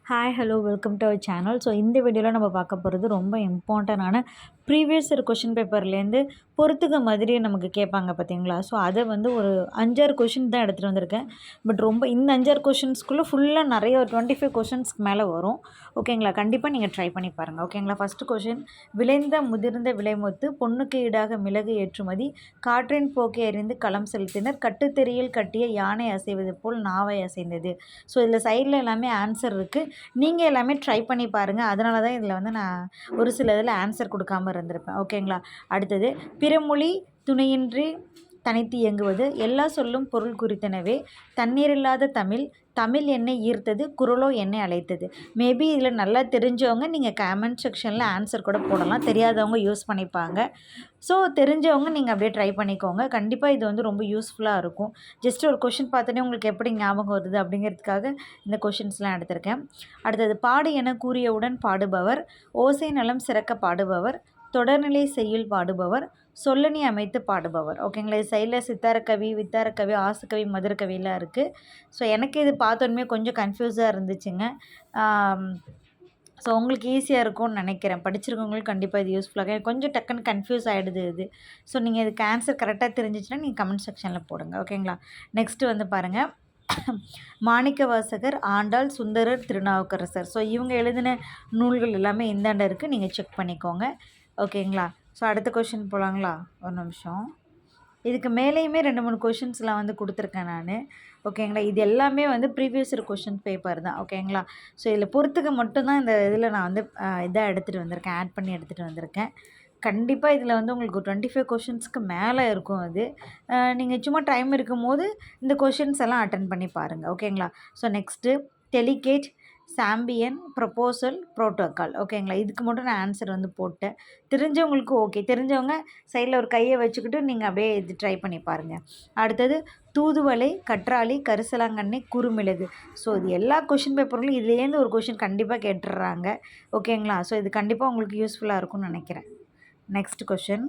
Hi hello welcome to our channel. So இந்த வீடியோவில் நம்ம பார்க்க போகிறது ரொம்ப இம்பார்ட்டண்டான ப்ரீவியஸ் இயர் கொஷின் பேப்பர்லேருந்து பொறுத்துக்க மாதிரி நமக்கு கேட்பாங்க பார்த்தீங்களா. ஸோ அதை வந்து ஒரு 5-6 கொஷின் தான் எடுத்துகிட்டு வந்திருக்கேன். பட் ரொம்ப இந்த 5-6 கொஷின்ஸ்குள்ளே ஃபுல்லாக நிறைய ஒரு 25 கொஷின்ஸ்க்கு மேலே வரும். ஓகேங்களா, கண்டிப்பாக நீங்கள் ட்ரை பண்ணி பாருங்கள். ஓகேங்களா, ஃபஸ்ட்டு கொஷின், விளைந்த முதிர்ந்த விளைமுத்து பொண்ணுக்கு ஈடாக மிளகு ஏற்றுமதி காற்றின் போக்கை அறிந்து களம் செலுத்தினர் கட்டுத்தெறியில் கட்டிய யானை அசைவது போல் நாவை அசைந்தது. ஸோ இதில் சைடில் எல்லாமே ஆன்சர் இருக்குது. நீங்கள் எல்லாமே ட்ரை பண்ணி பாருங்கள். அதனால தான் இதில் வந்து நான் ஒரு சில இதில் ஆன்சர் கொடுக்காமல் இருந்திருப்பேன். ஓகேங்களா, அடுத்தது, பிறமொழி துணையின்றி தனித்து இயங்குவது எல்லா சொல்லும் பொருள் குறித்தனவே தண்ணீரில்லாத தமிழ் தமிழ் என்னை ஈர்த்தது குரலோ என்னை அழைத்தது. மேபி இதில் நல்லா தெரிஞ்சவங்க நீங்கள் கமெண்ட் செக்ஷனில் ஆன்சர் கூட போடலாம், தெரியாதவங்க யூஸ் பண்ணிப்பாங்க. ஸோ தெரிஞ்சவங்க நீங்கள் அப்படியே ட்ரை பண்ணிக்கோங்க. கண்டிப்பாக இது வந்து ரொம்ப யூஸ்ஃபுல்லாக இருக்கும். ஜஸ்ட் ஒரு கொஷின் பார்த்தோன்னே உங்களுக்கு எப்படி ஞாபகம் வருது அப்படிங்கிறதுக்காக இந்த கொஷின்ஸ்லாம் எடுத்திருக்கேன். அடுத்தது, பாடு என கூறியவுடன் பாடுபவர் ஓசை நலம் சிறக்க பாடுபவர் தொடர்நிலை செய்யுள் பாடுபவர் சொல்லணி அமைத்து பாடுபவர். ஓகேங்களா, இது சைடில் சித்தாரக்கவி வித்தாரக்கவி ஆசுக்கவி மதுரக்கவிலாம் இருக்குது. ஸோ எனக்கு இது பார்த்தோன்னே கொஞ்சம் கன்ஃபியூஸாக இருந்துச்சுங்க. ஸோ உங்களுக்கு ஈஸியாக இருக்கும்னு நினைக்கிறேன். படிச்சிருக்கவங்களுக்கு கண்டிப்பாக இது யூஸ்ஃபுல்லாக எனக்கு கொஞ்சம் டக்குன்னு கன்ஃபியூஸ் ஆகிடுது இது. ஸோ நீங்கள் இதுக்கு ஆன்சர் கரெக்டாக தெரிஞ்சிச்சுன்னா நீங்கள் கமெண்ட் செக்ஷனில் போடுங்க. ஓகேங்களா, நெக்ஸ்ட்டு வந்து பாருங்கள், மாணிக்கவாசகர் ஆண்டாள் சுந்தரர் திருநாவுக்கரசர். ஸோ இவங்க எழுதின நூல்கள் எல்லாமே இந்தாண்ட இருக்குது, நீங்கள் செக் பண்ணிக்கோங்க. ஓகேங்களா, ஸோ அடுத்த கொஷின் போகலாங்களா, ஒரு நிமிஷம். இதுக்கு மேலேயுமே 2-3 கொஷின்ஸ்லாம் வந்து கொடுத்துருக்கேன் நான். ஓகேங்களா, இது எல்லாமே வந்து ப்ரீவியஸ் இயர் கொஷின் பேப்பர் தான். ஓகேங்களா, ஸோ இதில் பொறுத்துக்க மட்டும்தான் இந்த இதில் நான் வந்து இதாக எடுத்துகிட்டு வந்திருக்கேன், ஆட் பண்ணி எடுத்துகிட்டு வந்திருக்கேன். கண்டிப்பாக இதில் வந்து உங்களுக்கு 25 கொஷின்ஸ்க்கு மேலே இருக்கும். அது நீங்கள் சும்மா டைம் இருக்கும்போது இந்த கொஷின்ஸ் எல்லாம் அட்டன் பண்ணி பாருங்கள். ஓகேங்களா, so next, delicate champion proposal protocol. ஓகேங்களா, இதுக்கு மட்டும் நான் ஆன்சர் வந்து போட்டேன். தெரிஞ்சவங்களுக்கு ஓகே, தெரிஞ்சவங்க சைடில் ஒரு கையை வச்சுக்கிட்டு நீங்கள் அப்படியே இது ட்ரை பண்ணி பாருங்கள். அடுத்தது, தூதுவளை கற்றாழி கரிசலாங்கண்ணி குறுமிளகு. ஸோ இது எல்லா கொஷின் பேப்பர்களும் இதுலேருந்து ஒரு கொஷின் கண்டிப்பாக கேட்டுடுறாங்க. ஓகேங்களா, ஸோ இது கண்டிப்பாக உங்களுக்கு யூஸ்ஃபுல்லாக இருக்கும்னு நினைக்கிறேன். Next question,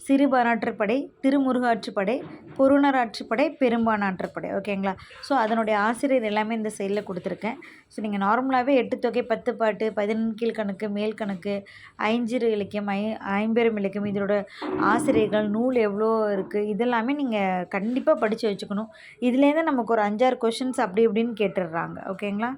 Sirupanatruppadai Thirumurugatruppadai Porunaratruppadai Perumpanatruppadai. ஓகேங்களா, ஸோ அதனுடைய ஆசிரியர் எல்லாமே இந்த சைடில் கொடுத்துருக்கேன். ஸோ நீங்கள் நார்மலாகவே 8 தொகை 10 பாட்டு 11 கீழ்கணக்கு மேல் கணக்கு ஐஞ்சிறு இலக்கியம் ஐம்பெரும் இலக்கியம் இதனோட ஆசிரியர்கள் நூல் எவ்வளோ இருக்குது இதெல்லாமே நீங்கள் கண்டிப்பாக படித்து வச்சுக்கணும். இதுலேருந்து நமக்கு ஒரு 5-6 கொஷின்ஸ் அப்படி இப்படின்னு கேட்டுடுறாங்க. ஓகேங்களா.